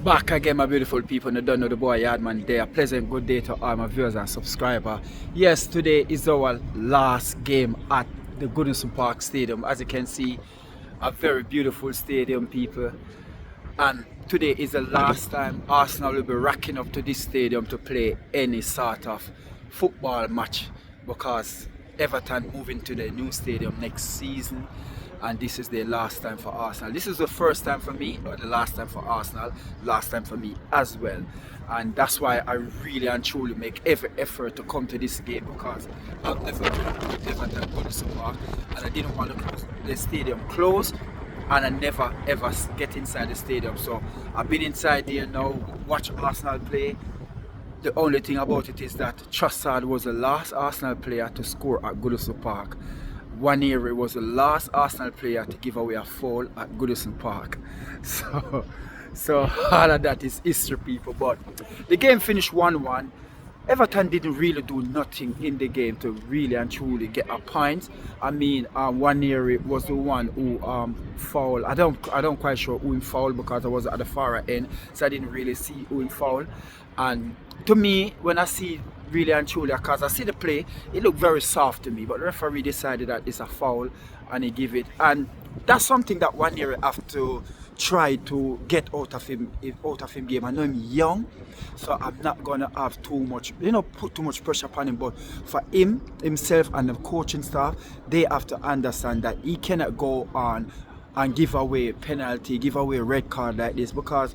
Back again, my beautiful people. And I don't know the boy Yardman there. Pleasant good day to all my viewers and subscribers. Yes, today is our last game at the Goodison Park Stadium. As you can see, a very beautiful stadium, people. And today is the last time Arsenal will be racking up to this stadium to play any sort of football match, because Everton moving to the new stadium next season, and this is the last time for Arsenal. This is the first time for me, or the last time for Arsenal, last time for me as well. And that's why I really and truly make every effort to come to this game, because I've never been to Everton Goodison Park, and I didn't want to close the stadium closed, and I never ever get inside the stadium. So I've been inside there now, watch Arsenal play. The only thing about it is that Trossard was the last Arsenal player to score at Goodison Park. Waneri was the last Arsenal player to give away a foul at Goodison Park. So all of that is history, people. But the game finished 1-1. Everton didn't really do nothing in the game to really and truly get a point. I mean, Waneri was the one who fouled. I don't quite sure who fouled, because I was at the far end, so I didn't really see who fouled. And to me, when I see really and truly, because I see the play, it looked very soft to me, but the referee decided that it's a foul and he give it. And that's something that Waneri have to try to get out of him game. I know him young, so I'm not gonna have too much, put too much pressure upon him. But for himself and the coaching staff, they have to understand that he cannot go on and give away penalty, give away red card like this, because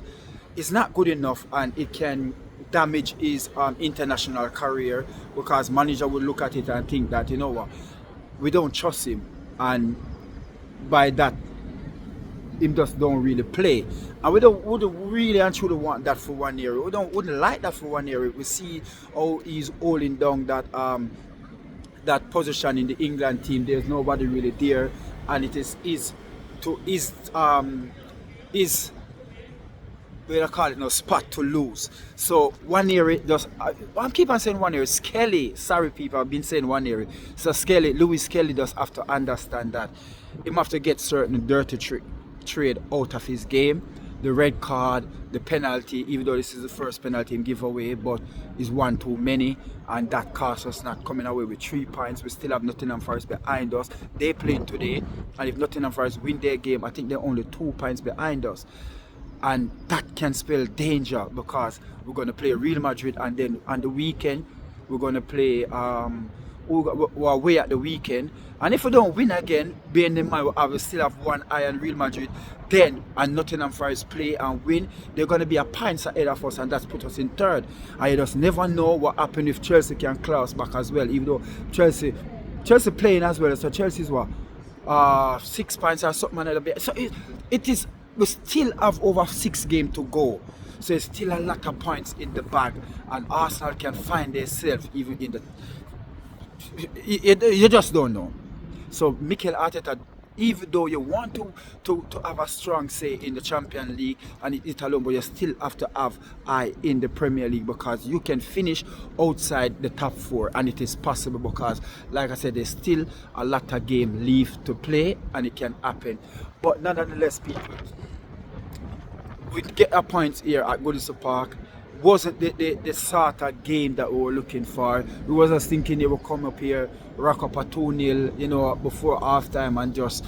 it's not good enough, and it can damage his international career, because manager will look at it and think that, you know what, we don't trust him, and by that him just don't really play. And we wouldn't really and truly want that for Waneri. Wouldn't like that for Waneri. We see how he's holding down that position in the England team. There's nobody really there, and it is we call it no spot to lose. So Waneri just, I keep on saying Waneri, Skelly. Sorry people, I've been saying Waneri. So Louis Skelly does have to understand that he have to get certain dirty trade out of his game. The red card, the penalty, even though this is the first penalty him give away, but is one too many, and that cost us not coming away with 3 points. We still have Nottingham Forest behind us. They playing today, and if Nottingham Forest win their game, I think they're only 2 points behind us. And that can spell danger, because we're going to play Real Madrid, and then on the weekend we're going to play we're away at the weekend. And if we don't win again, bearing in mind we still have one eye on Real Madrid, then and Nottingham Forest play and win, they're going to be a points ahead of us, and that's put us in third. And you just never know what happens if Chelsea can class back as well, even though Chelsea playing as well. So Chelsea's what 6 points or something a little bit. So it is, we still have over 6 games to go, so it's still a lot of points in the bag, and Arsenal can find themselves even in the, you just don't know. So Mikel Harteta, even though you want to have a strong say in the Champions League and in Italy, but you still have to have eye in the Premier League, because you can finish outside the top 4, and it is possible, because like I said, there's still a lot of game left to play, and it can happen. But nonetheless, people, we get our points here at Goodison Park. Wasn't the sort of game that we were looking for. We wasn't thinking they would come up here, rock up a 2-0, before halftime, and just,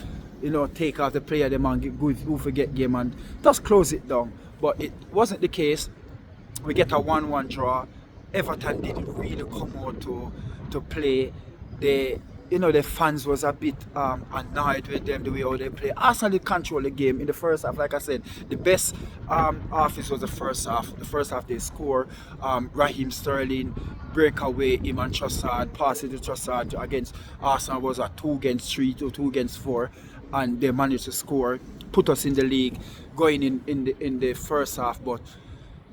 take off the player them and go forget game and just close it down. But it wasn't the case. We get a 1-1 draw. Everton didn't really come out to play. The fans was a bit annoyed with them, the way how they play. Arsenal did control the game in the first half. Like I said, the best half was the first half. The first half they score. Raheem Sterling breakaway, him and Trossard, pass it to Trossard against Arsenal was a 2 against 3 to 2 against 4, and they managed to score, put us in the league going in the first half. But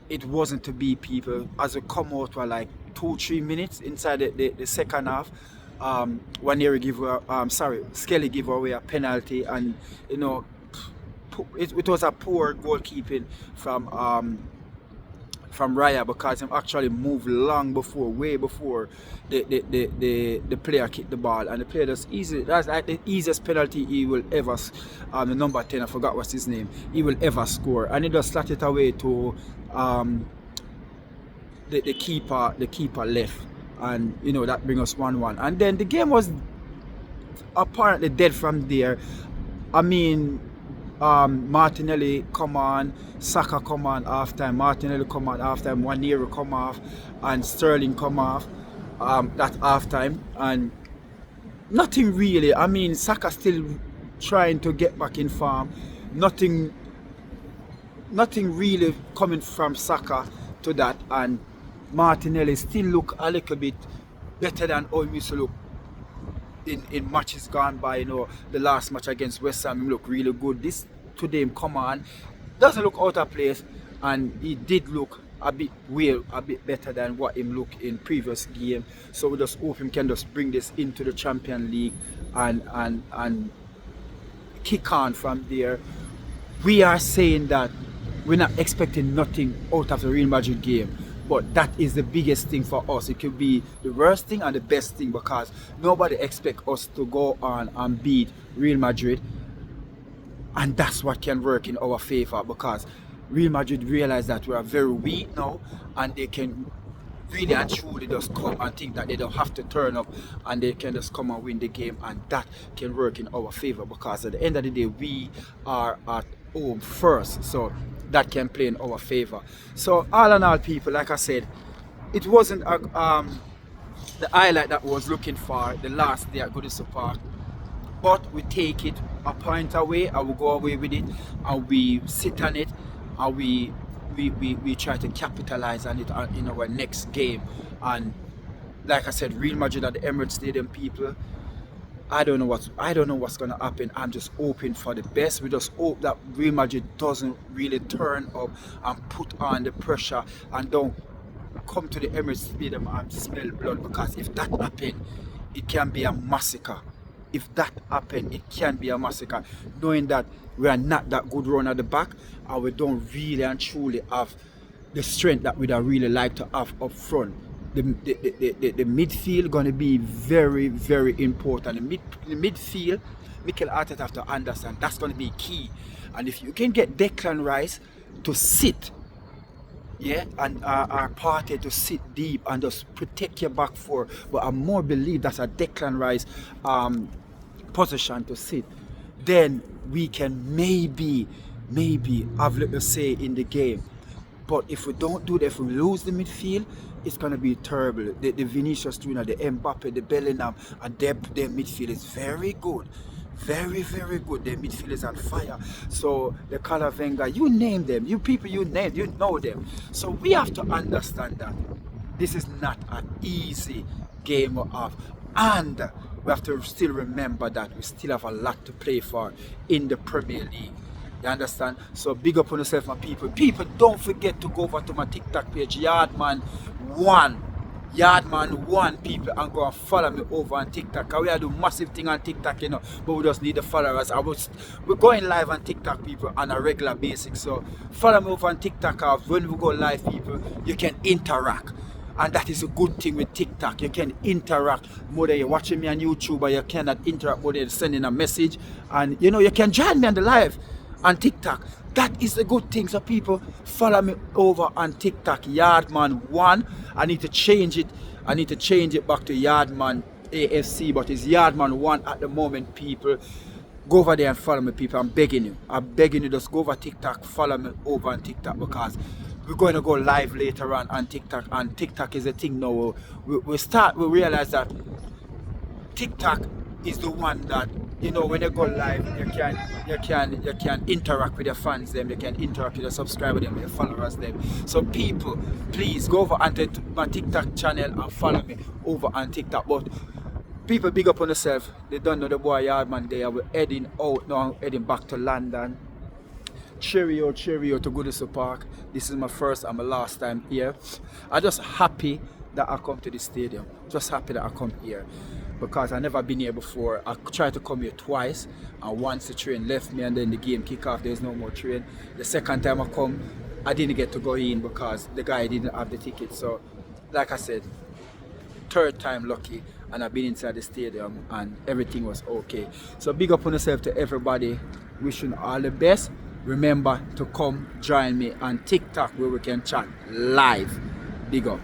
it wasn't to be, people. As we come out for like 2-3 minutes inside the second half, Skelly give away a penalty, and it was a poor goalkeeping from from Raya because him actually moved long before, way before the player kicked the ball, and the player that's like the easiest penalty he will ever, the number 10, I forgot what's his name, he will ever score, and he just slot it away to the keeper left, and you know that brings us 1-1, and then the game was apparently dead from there. I mean, Martinelli come on, Saka come on half time, Martinelli come on half time, Wanero come off, and Sterling come off that half time, and nothing really. I mean, Saka still trying to get back in form. Nothing really coming from Saka to that, and Martinelli still look a little bit better than how he used to look in matches gone by. You know, the last match against West Ham, he looked really good. This today, him come on, doesn't look out of place, and he did look a bit better than what him looked in previous game. So we just hope him can just bring this into the Champions League and kick on from there. We are saying that we're not expecting nothing out of the Real Madrid game, but that is the biggest thing for us. It could be the worst thing and the best thing, because nobody expects us to go on and beat Real Madrid, and that's what can work in our favor, because Real Madrid realize that we are very weak now, and they can really and truly just come and think that they don't have to turn up, and they can just come and win the game, and that can work in our favor, because at the end of the day we are at home first, so that can play in our favor. So all in all, people, like I said, it wasn't the highlight that I was looking for the last day at Goodison Park, but we take it a point away, and we go away with it, and we sit on it, and we try to capitalize on it in our next game. And like I said, Real Madrid at the Emirates Stadium, people, I don't know what's gonna happen. I'm just hoping for the best. We just hope that Real Madrid doesn't really turn up and put on the pressure and don't come to the Emirates Stadium and smell blood, because if that happens, it can be a massacre. If that happens, it can be a massacre, knowing that we are not that good run at the back, and we don't really and truly have the strength that we'd really like to have up front. The midfield going to be very, very important. The midfield, Mikel Harteta have to understand that's going to be key. And if you can get Declan Rice to sit, yeah, and our party to sit deep and just protect your back four, but I more believe that's a Declan Rice position to sit, then we can maybe have a little say in the game. But if we don't do that, if we lose the midfield, it's going to be terrible. The Vinicius Junior, the Mbappe, the Bellingham, and their midfield is very good. Very, very good. Their midfield is on fire. So the Calavenga, you name them. You people you name, you know them. So we have to understand that this is not an easy game of, and we have to still remember that we still have a lot to play for in the Premier League. You understand? So big up on yourself, my people. People, don't forget to go over to my TikTok page, Yardman1, people, and go and follow me over on TikTok. We are doing massive thing on TikTok, you know, but we just need the followers. We're going live on TikTok, people, on a regular basis. So follow me over on TikTok. When we go live, people, you can interact. And that is a good thing with TikTok. You can interact more than you're watching me on YouTube, or you cannot interact more than you're sending a message. And you know, you can join me on the live on TikTok. That is a good thing. So people, follow me over on TikTok, Yardman1. I need to change it back to Yardman AFC, but it's Yardman1 at the moment, people. Go over there and follow me, people. I'm begging you, just go over TikTok, follow me over on TikTok, because we're going to go live later on TikTok, and TikTok is a thing now. We realize that TikTok is the one that, you know, when you go live, you can interact with your fans them, you can interact with your subscribers them, your followers them. So people, please go over onto my TikTok channel and follow me over on TikTok. But people, big up on yourself. They don't know the boy Yardman there. We're heading out now, heading back to London. Cheerio to Goodison Park. This is my first and my last time here. I'm just happy that I come to the stadium. Just happy that I come here, because I never been here before. I tried to come here twice, and once the train left me, and then the game kick off, there's no more train. The second time I come, I didn't get to go in because the guy didn't have the ticket. So, like I said, third time lucky, and I've been inside the stadium and everything was okay. So big up on yourself to everybody, wishing all the best. Remember to come join me on TikTok where we can chat live. Big up.